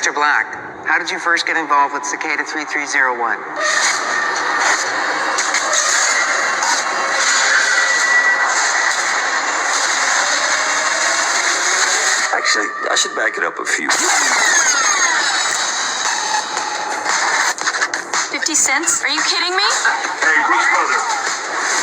Mr. Black, how did you first get involved with Cicada 3301? Actually, I should back it up a few. 50 cents? Are you kidding me? Hey, Bruce brother.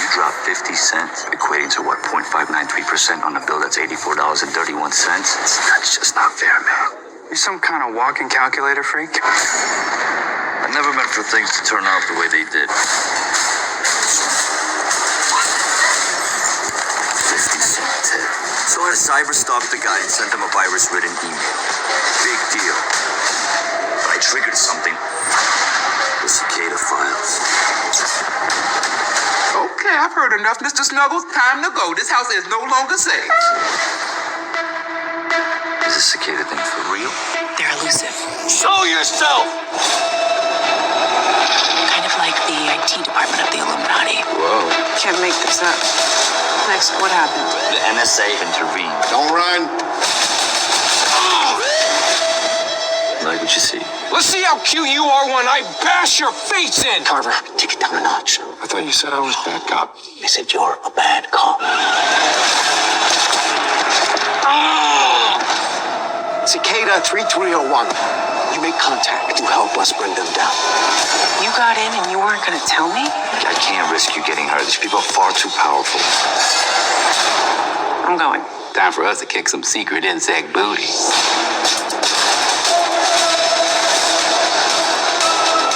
You dropped 50 cents, equating to what, 0.593% on a bill that's $84.31? That's just not fair, man. You some kind of walking calculator freak? I never meant for things to turn out the way they did. 50 cent tip. So I cyber-stalked the guy and sent him a virus-ridden email. Big deal. But I triggered something. The Cicada files. Okay, I've heard enough, Mr. Snuggles. Time to go. This house is no longer safe. Is this Cicada thing for real? They're elusive. Show yourself! Kind of like the IT department of the Illuminati. Whoa. Can't make this up. Next, what happened? The NSA intervened. Don't run. Like what you see. Let's see how cute you are when I bash your face in. Carver, take it down a notch. I thought you said I was bad cop. I said you're a bad cop. Cicada 3301. You make contact. You help us bring them down. You got in and you weren't gonna tell me? I can't risk you getting hurt. These people are far too powerful. I'm going. Time for us to kick some secret insect booty.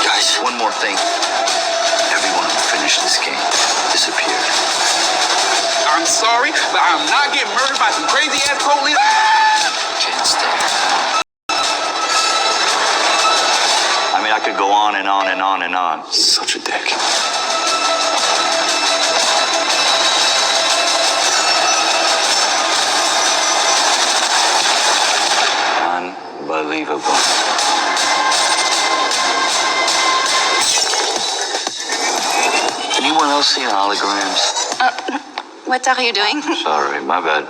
Guys, one more thing. Everyone who finished this game disappeared. I'm sorry, but I'm not getting murdered by some crazy-ass police. Can't stand it. I mean, I could go on and on and on and on. Such a dick. Unbelievable. Anyone else seen holograms? What are you doing? Sorry, my bad.